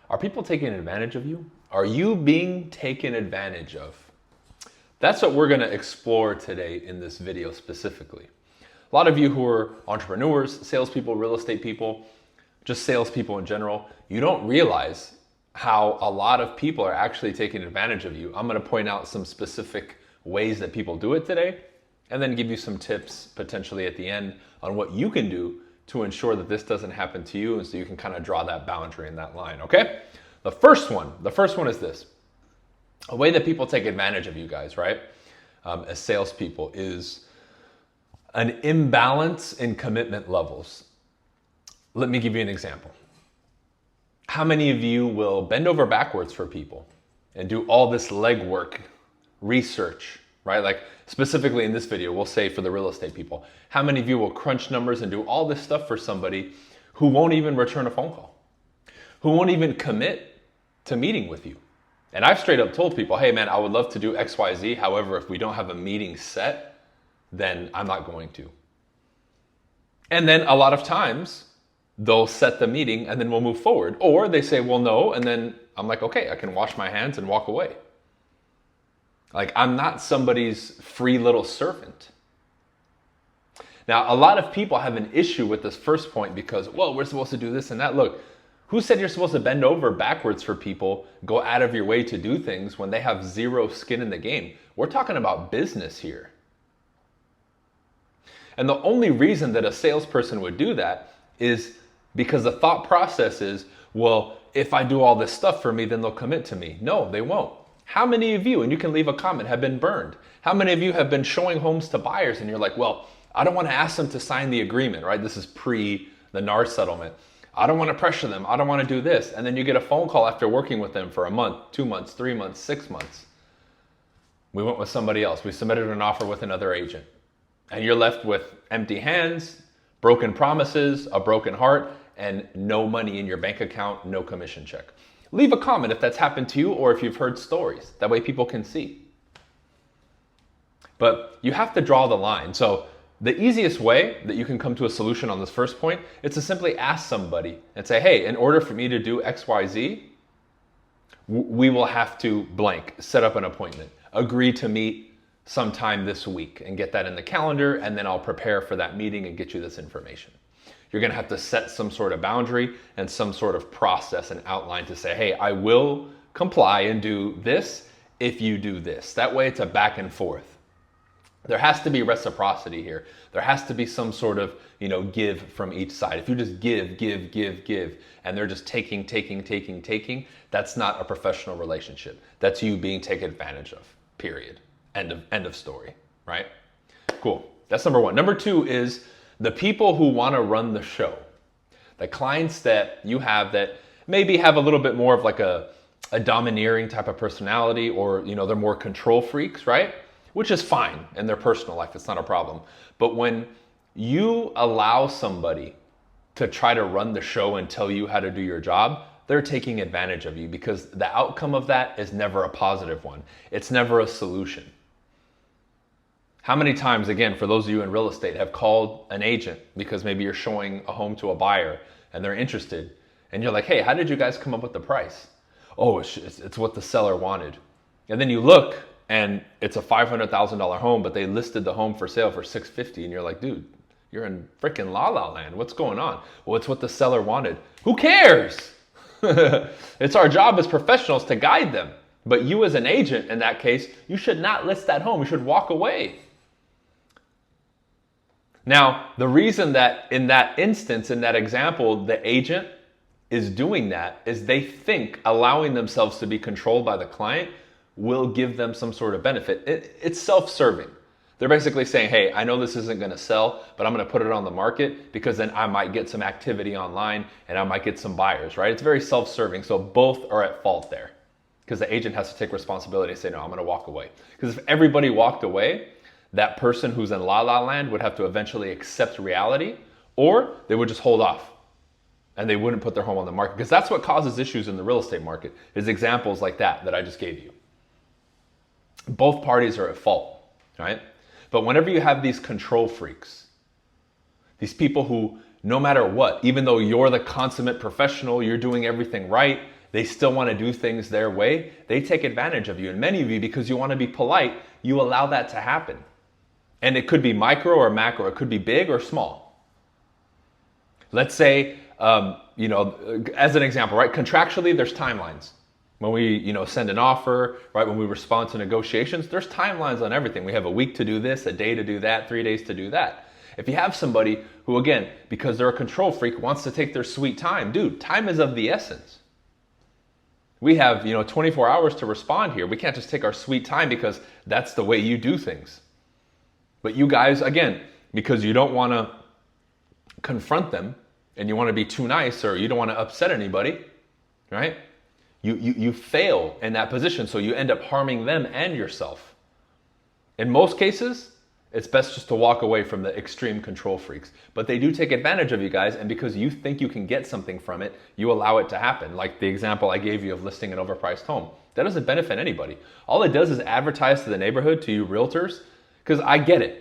Are people taking advantage of you? Are you being taken advantage of? That's what we're going to explore today in this video specifically. A lot of you who are entrepreneurs, salespeople, real estate people, just salespeople in general, you don't realize how a lot of people are actually taking advantage of you. I'm going to point out some specific ways that people do it today, and then give you some tips potentially at the end on what you can do to ensure that this doesn't happen to you, and so you can kind of draw that boundary in that line, okay? The first one is this. A way that people take advantage of you guys, right, as salespeople, is an imbalance in commitment levels. Let me give you an example. How many of you will bend over backwards for people and do all this legwork, research, right? Like specifically in this video, we'll say for the real estate people, how many of you will crunch numbers and do all this stuff for somebody who won't even return a phone call, who won't even commit to meeting with you? And I've straight up told people, hey man, I would love to do X, Y, Z. However, if we don't have a meeting set, then I'm not going to. And then a lot of times they'll set the meeting and then we'll move forward. Or they say, well, no. And then I'm like, okay, I can wash my hands and walk away. Like, I'm not somebody's free little servant. Now, a lot of people have an issue with this first point because, well, we're supposed to do this and that. Look, who said you're supposed to bend over backwards for people, go out of your way to do things when they have zero skin in the game? We're talking about business here. And the only reason that a salesperson would do that is because the thought process is, well, if I do all this stuff for me, then they'll commit to me. No, they won't. How many of you, and you can leave a comment, have been burned? How many of you have been showing homes to buyers and you're like, well, I don't want to ask them to sign the agreement, right? This is pre the NAR settlement. I don't want to pressure them. I don't want to do this. And then you get a phone call after working with them for a month, 2 months, 3 months, 6 months. We went with somebody else. We submitted an offer with another agent. And you're left with empty hands, broken promises, a broken heart, and no money in your bank account, no commission check. Leave a comment if that's happened to you or if you've heard stories. That way people can see. But you have to draw the line. So the easiest way that you can come to a solution on this first point is to simply ask somebody and say, hey, in order for me to do X, Y, Z, we will have to blank, set up an appointment, agree to meet sometime this week and get that in the calendar, and then I'll prepare for that meeting and get you this information. You're going to have to set some sort of boundary and some sort of process and outline to say, hey, I will comply and do this if you do this. That way it's a back and forth. There has to be reciprocity here. There has to be some sort of, give from each side. If you just give, and they're just taking, that's not a professional relationship. That's you being taken advantage of, period. End of story, right? Cool. That's number one. Number two is the people who want to run the show. The clients that you have that maybe have a little bit more of like a domineering type of personality, or, they're more control freaks, right? Which is fine in their personal life. It's not a problem. But when you allow somebody to try to run the show and tell you how to do your job, they're taking advantage of you, because the outcome of that is never a positive one. It's never a solution. How many times, again, for those of you in real estate, have called an agent because maybe you're showing a home to a buyer and they're interested, and you're like, hey, how did you guys come up with the price? Oh, it's what the seller wanted. And then you look and it's a $500,000 home, but they listed the home for sale for $650,000, and you're like, dude, you're in freaking La La Land. What's going on? Well, it's what the seller wanted. Who cares? It's our job as professionals to guide them. But you as an agent, in that case, you should not list that home. You should walk away. Now, the reason that in that instance, in that example, the agent is doing that is they think allowing themselves to be controlled by the client will give them some sort of benefit. It's self-serving. They're basically saying, hey, I know this isn't going to sell, but I'm going to put it on the market because then I might get some activity online and I might get some buyers, right? It's very self-serving. So both are at fault there, because the agent has to take responsibility and say, no, I'm going to walk away. Because if everybody walked away, that person who's in La La Land would have to eventually accept reality, or they would just hold off and they wouldn't put their home on the market. Because that's what causes issues in the real estate market, is examples like that I just gave you. Both parties are at fault, right? But whenever you have these control freaks, these people who, no matter what, even though you're the consummate professional, you're doing everything right, they still want to do things their way, they take advantage of you. And many of you, because you want to be polite, you allow that to happen. And it could be micro or macro. It could be big or small. Let's say, as an example, right? Contractually, there's timelines. When we, send an offer, right? When we respond to negotiations, there's timelines on everything. We have a week to do this, a day to do that, 3 days to do that. If you have somebody who, again, because they're a control freak, wants to take their sweet time, dude, time is of the essence. We have, 24 hours to respond here. We can't just take our sweet time because that's the way you do things. But you guys, again, because you don't want to confront them and you want to be too nice or you don't want to upset anybody, right? You fail in that position, so you end up harming them and yourself. In most cases, it's best just to walk away from the extreme control freaks. But they do take advantage of you guys, and because you think you can get something from it, you allow it to happen. Like the example I gave you of listing an overpriced home. That doesn't benefit anybody. All it does is advertise to the neighborhood, to you realtors, because I get it.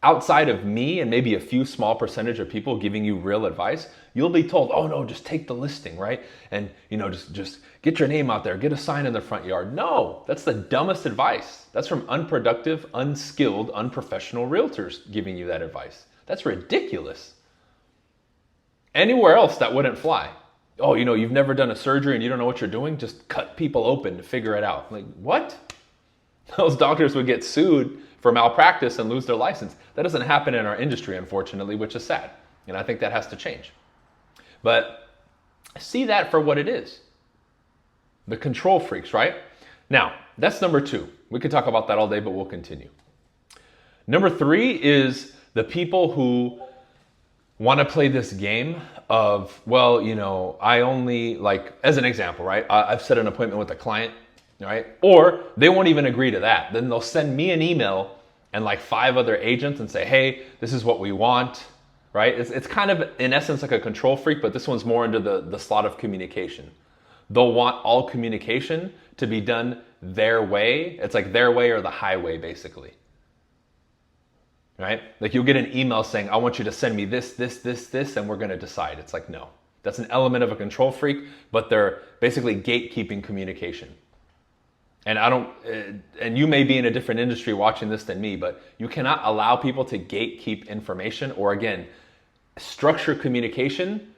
Outside of me and maybe a few small percentage of people giving you real advice, you'll be told, oh no, just take the listing, right? And just get your name out there, get a sign in the front yard. No, that's the dumbest advice. That's from unproductive, unskilled, unprofessional realtors giving you that advice. That's ridiculous. Anywhere else that wouldn't fly. Oh, you've never done a surgery and you don't know what you're doing? Just cut people open to figure it out. Like, what? Those doctors would get sued for malpractice and lose their license. That doesn't happen in our industry, unfortunately, which is sad. And I think that has to change. But see that for what it is. The control freaks, right? Now, that's number 2. We could talk about that all day, but we'll continue. Number 3 is the people who want to play this game of, I only, like, as an example, right? I've set an appointment with a client, right? Or they won't even agree to that. Then they'll send me an email and like 5 other agents and say, hey, this is what we want, right? It's kind of, in essence, like a control freak, but this one's more into the slot of communication. They'll want all communication to be done their way. It's like their way or the highway, basically. Right? Like you'll get an email saying, I want you to send me this, and we're going to decide. It's like, no. That's an element of a control freak, but they're basically gatekeeping communication. And you may be in a different industry watching this than me, but you cannot allow people to gatekeep information or, again, structure communication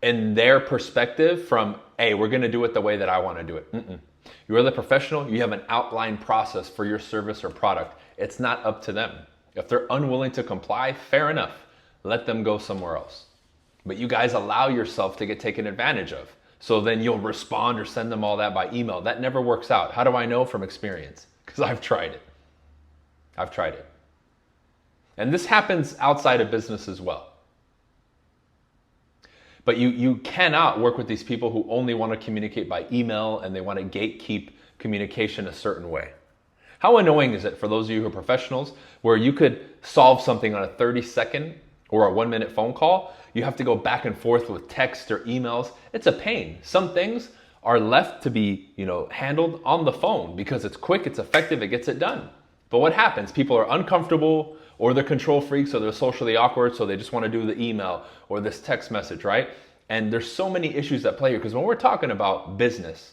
in their perspective from, hey, we're going to do it the way that I want to do it. You are the professional. You have an outline process for your service or product. It's not up to them. If they're unwilling to comply, fair enough. Let them go somewhere else. But you guys allow yourself to get taken advantage of. So then you'll respond or send them all that by email. That never works out. How do I know? From experience. Because I've tried it. And this happens outside of business as well. But you cannot work with these people who only want to communicate by email and they want to gatekeep communication a certain way. How annoying is it for those of you who are professionals where you could solve something on a 30-second or a 1-minute phone call? You have to go back and forth with text or emails. It's a pain. Some things are left to be, handled on the phone because it's quick, it's effective, it gets it done. But what happens? People are uncomfortable or they're control freaks or they're socially awkward, so they just want to do the email or this text message, right? And there's so many issues at play here because when we're talking about business,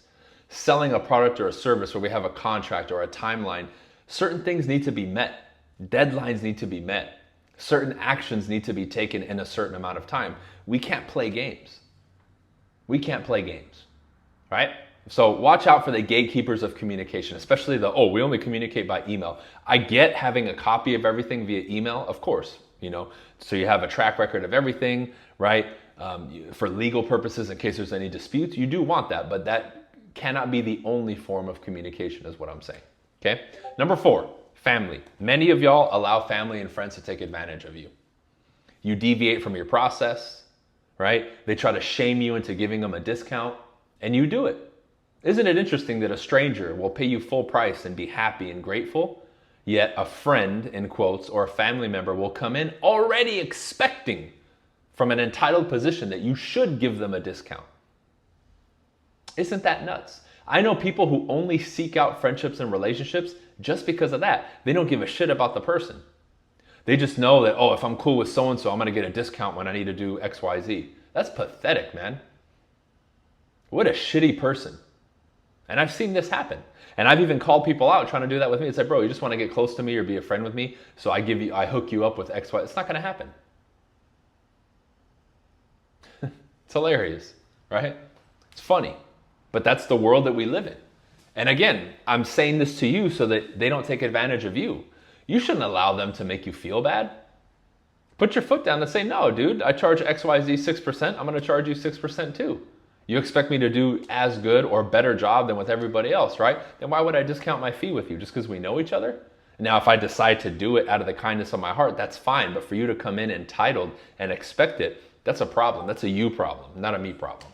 selling a product or a service where we have a contract or a timeline, certain things need to be met. Deadlines need to be met. Certain actions need to be taken in a certain amount of time. We can't play games. Right? So watch out for the gatekeepers of communication, especially we only communicate by email. I get having a copy of everything via email, of course, so you have a track record of everything, right? For legal purposes, in case there's any disputes, you do want that, but that cannot be the only form of communication is what I'm saying, okay? Number 4. Family. Many of y'all allow family and friends to take advantage of you. You deviate from your process, right? They try to shame you into giving them a discount, and you do it. Isn't it interesting that a stranger will pay you full price and be happy and grateful, yet a friend, in quotes, or a family member will come in already expecting from an entitled position that you should give them a discount? Isn't that nuts? I know people who only seek out friendships and relationships just because of that. They don't give a shit about the person. They just know that, if I'm cool with so-and-so, I'm going to get a discount when I need to do X, Y, Z. That's pathetic, man. What a shitty person. And I've seen this happen. And I've even called people out trying to do that with me. It's like, bro, you just want to get close to me or be a friend with me, so I hook you up with X, Y. It's not going to happen. It's hilarious, right? It's funny, but that's the world that we live in. And again, I'm saying this to you so that they don't take advantage of you. You shouldn't allow them to make you feel bad. Put your foot down and say, no, dude, I charge XYZ 6%. I'm going to charge you 6% too. You expect me to do as good or better job than with everybody else, right? Then why would I discount my fee with you just because we know each other? Now, if I decide to do it out of the kindness of my heart, that's fine. But for you to come in entitled and expect it, that's a problem. That's a you problem, not a me problem.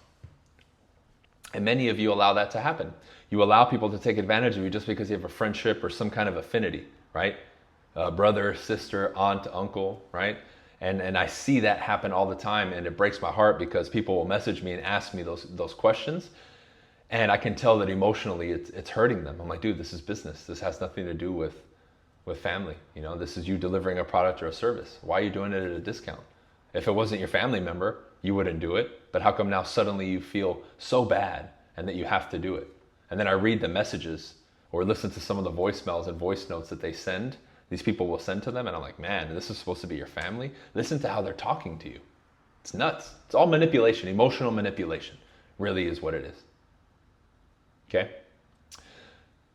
And many of you allow that to happen. You allow people to take advantage of you just because you have a friendship or some kind of affinity, right? Brother, sister, aunt, uncle, right? And I see that happen all the time, and it breaks my heart because people will message me and ask me those questions, and I can tell that emotionally it's hurting them. I'm like, dude, this is business. This has nothing to do with family. You know, this is you delivering a product or a service. Why are you doing it at a discount? If it wasn't your family member, you wouldn't do it. But how come now suddenly you feel so bad and that you have to do it? And then I read the messages or listen to some of the voicemails and voice notes that they send. These people will send to them, and I'm like, man, this is supposed to be your family? Listen to how they're talking to you. It's nuts. It's all manipulation. Emotional manipulation really is what it is. Okay?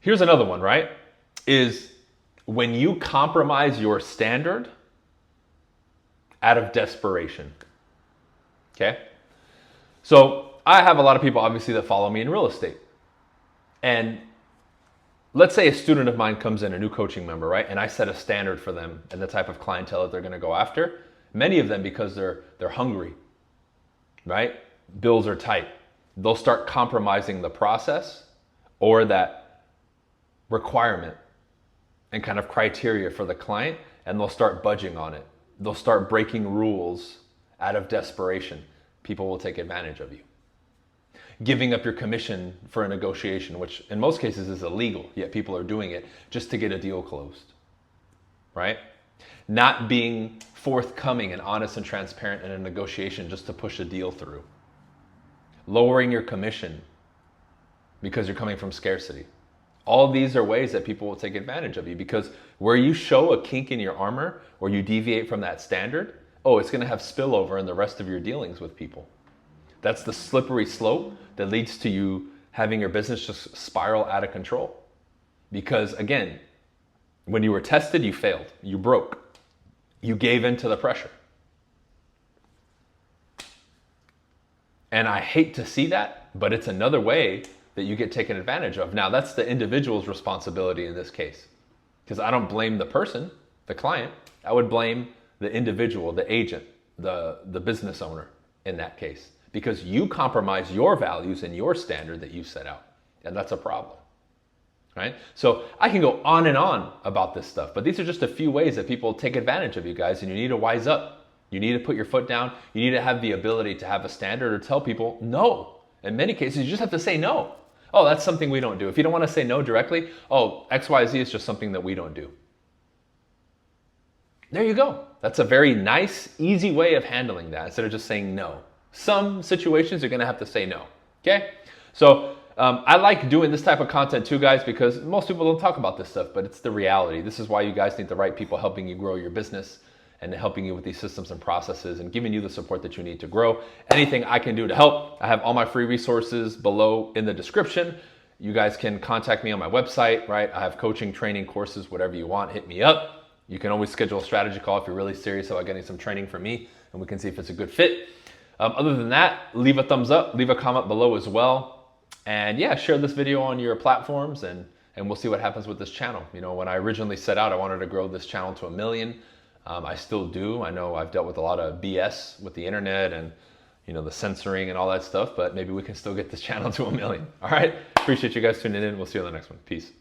Here's another one, right? Is when you compromise your standard out of desperation. Okay? So I have a lot of people, obviously, that follow me in real estate. And let's say a student of mine comes in, a new coaching member, right? And I set a standard for them and the type of clientele that they're going to go after. Many of them, because they're hungry, right? Bills are tight. They'll start compromising the process or that requirement and kind of criteria for the client, and they'll start budging on it. They'll start breaking rules out of desperation. People will take advantage of you. Giving up your commission for a negotiation, which in most cases is illegal, yet people are doing it just to get a deal closed, right? Not being forthcoming and honest and transparent in a negotiation just to push a deal through. Lowering your commission because you're coming from scarcity. All of these are ways that people will take advantage of you, because where you show a kink in your armor or you deviate from that standard, it's going to have spillover in the rest of your dealings with people. That's the slippery slope that leads to you having your business just spiral out of control. Because again, when you were tested, you failed. You broke. You gave in to the pressure. And I hate to see that, but it's another way that you get taken advantage of. Now, that's the individual's responsibility in this case, because I don't blame the person, the client. I would blame the individual, the agent, the business owner in that case, because you compromise your values and your standard that you set out. And that's a problem, right? So I can go on and on about this stuff, but these are just a few ways that people take advantage of you guys, and you need to wise up. You need to put your foot down. You need to have the ability to have a standard or tell people no. In many cases, you just have to say no. Oh, that's something we don't do. If you don't want to say no directly, XYZ is just something that we don't do. There you go. That's a very nice, easy way of handling that instead of just saying no. Some situations you're going to have to say no. Okay? So I like doing this type of content too, guys, because most people don't talk about this stuff, but it's the reality. This is why you guys need the right people helping you grow your business and helping you with these systems and processes and giving you the support that you need to grow. Anything I can do to help, I have all my free resources below in the description. You guys can contact me on my website, right? I have coaching, training, courses, whatever you want, hit me up. You can always schedule a strategy call if you're really serious about getting some training from me, and we can see if it's a good fit. Other than that, leave a thumbs up, leave a comment below as well. And yeah, share this video on your platforms, and we'll see what happens with this channel. You know, when I originally set out, I wanted to grow this channel to 1 million. I still do. I know I've dealt with a lot of BS with the internet and, you know, the censoring and all that stuff, but maybe we can still get this channel to 1 million. All right. Appreciate you guys tuning in. We'll see you on the next one. Peace.